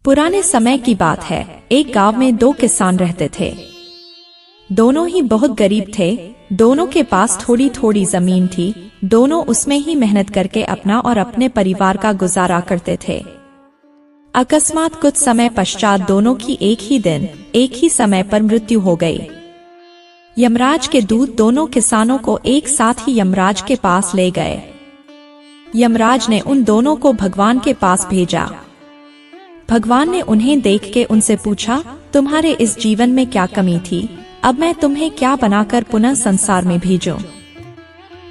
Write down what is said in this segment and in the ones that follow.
पुराने समय की बात है। एक गांव में दो किसान रहते थे। दोनों ही बहुत गरीब थे। दोनों के पास थोड़ी थोड़ी जमीन थी। दोनों उसमें ही मेहनत करके अपना और अपने परिवार का गुजारा करते थे। अकस्मात कुछ समय पश्चात दोनों की एक ही दिन एक ही समय पर मृत्यु हो गई। यमराज के दूत दोनों किसानों को एक साथ ही यमराज के पास ले गए। यमराज ने उन दोनों को भगवान के पास भेजा। भगवान ने उन्हें देख के उनसे पूछा, तुम्हारे इस जीवन में क्या कमी थी? अब मैं तुम्हें क्या बनाकर पुनः संसार में भेजूं?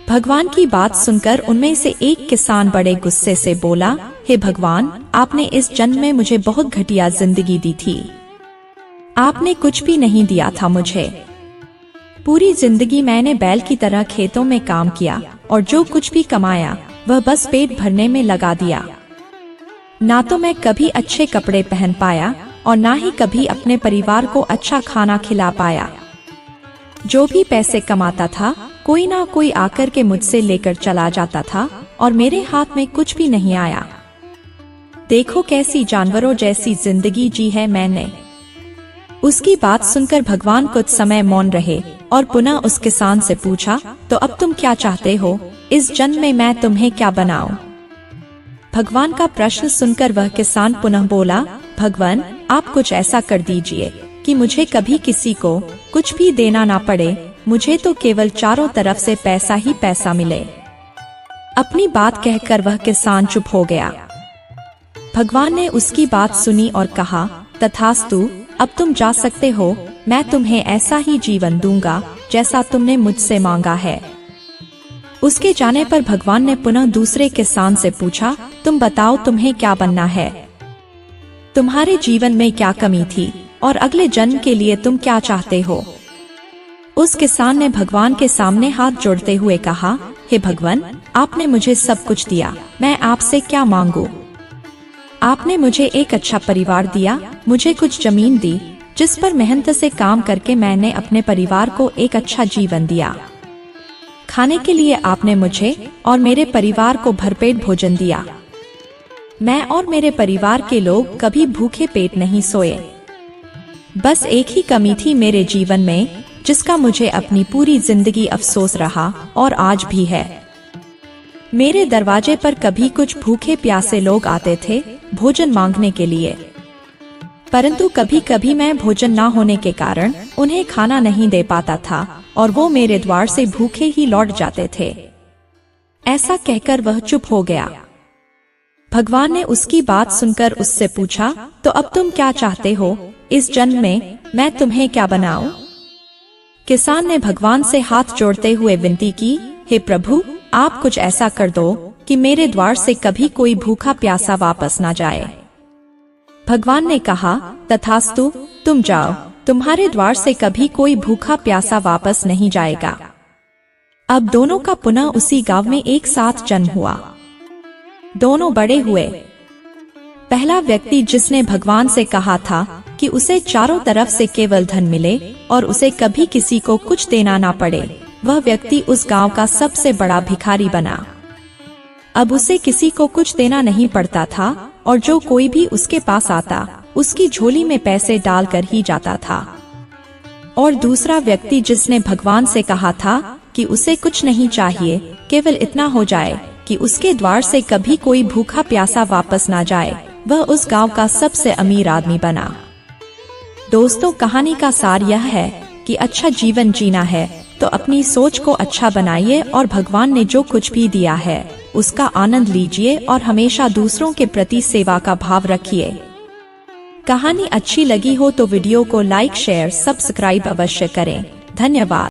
भगवान की बात सुनकर उनमें से एक किसान बड़े गुस्से से बोला, हे भगवान, आपने इस जन्म में मुझे बहुत घटिया जिंदगी दी थी। आपने कुछ भी नहीं दिया था मुझे। पूरी जिंदगी मैंने बैल की तरह खेतों में काम किया और जो कुछ भी कमाया वह बस पेट भरने में लगा दिया। ना तो मैं कभी अच्छे कपड़े पहन पाया और ना ही कभी अपने परिवार को अच्छा खाना खिला पाया। जो भी पैसे कमाता था कोई ना कोई आकर के मुझसे लेकर चला जाता था और मेरे हाथ में कुछ भी नहीं आया। देखो कैसी जानवरों जैसी जिंदगी जी है मैंने। उसकी बात सुनकर भगवान कुछ समय मौन रहे और पुनः उस किसान से पूछा, तो अब तुम क्या चाहते हो? इस जन्म में मैं तुम्हें क्या बनाऊं? भगवान का प्रश्न सुनकर वह किसान पुनः बोला, भगवान, आप कुछ ऐसा कर दीजिए कि मुझे कभी किसी को कुछ भी देना ना पड़े। मुझे तो केवल चारों तरफ से पैसा ही पैसा मिले। अपनी बात कहकर वह किसान चुप हो गया। भगवान ने उसकी बात सुनी और कहा, तथास्तु, अब तुम जा सकते हो। मैं तुम्हें ऐसा ही जीवन दूंगा जैसा तुमने मुझसे मांगा है। उसके जाने पर भगवान ने पुनः दूसरे किसान से पूछा, तुम बताओ तुम्हें क्या बनना है? तुम्हारे जीवन में क्या कमी थी और अगले जन्म के लिए तुम क्या चाहते हो? उस किसान ने भगवान के सामने हाथ जोड़ते हुए कहा, हे भगवान, आपने मुझे सब कुछ दिया, मैं आपसे क्या मांगू? आपने मुझे एक अच्छा परिवार दिया, मुझे कुछ जमीन दी जिस पर मेहनत से काम करके मैंने अपने परिवार को एक अच्छा जीवन दिया। खाने के लिए आपने मुझे और मेरे परिवार को भरपेट भोजन दिया। मैं और मेरे परिवार के लोग कभी भूखे पेट नहीं सोए। बस एक ही कमी थी मेरे जीवन में जिसका मुझे अपनी पूरी जिंदगी अफसोस रहा और आज भी है। मेरे दरवाजे पर कभी कुछ भूखे प्यासे लोग आते थे भोजन मांगने के लिए, परंतु कभी कभी मैं भोजन ना होने के कारण उन्हें खाना नहीं दे पाता था और वो मेरे द्वार से भूखे ही लौट जाते थे। ऐसा कहकर वह चुप हो गया। भगवान ने उसकी बात सुनकर उससे पूछा, तो अब तुम क्या चाहते हो? इस जन्म में मैं तुम्हें क्या बनाऊं? किसान ने भगवान से हाथ जोड़ते हुए विनती की, हे प्रभु, आप कुछ ऐसा कर दो कि मेरे द्वार से कभी कोई भूखा प्यासा वापस ना जाए। भगवान ने कहा, तथास्तु, तुम जाओ, तुम्हारे द्वार से कभी कोई भूखा प्यासा वापस नहीं जाएगा। अब दोनों का पुनः उसी गांव में एक साथ जन्म हुआ। दोनों बड़े हुए। पहला व्यक्ति जिसने भगवान से कहा था कि उसे चारों तरफ से केवल धन मिले और उसे कभी किसी को कुछ देना ना पड़े, वह व्यक्ति उस गांव का सबसे बड़ा भिखारी बना। अब उसे किसी को कुछ देना नहीं पड़ता था और जो कोई भी उसके पास आता उसकी झोली में पैसे डालकर ही जाता था। और दूसरा व्यक्ति जिसने भगवान से कहा था कि उसे कुछ नहीं चाहिए, केवल इतना हो जाए कि उसके द्वार से कभी कोई भूखा प्यासा वापस ना जाए, वह उस गांव का सबसे अमीर आदमी बना। दोस्तों, कहानी का सार यह है कि अच्छा जीवन जीना है तो अपनी सोच को अच्छा बनाइए और भगवान ने जो कुछ भी दिया है उसका आनंद लीजिए और हमेशा दूसरों के प्रति सेवा का भाव रखिए। कहानी अच्छी लगी हो तो वीडियो को लाइक, शेयर, सब्सक्राइब अवश्य करें। धन्यवाद।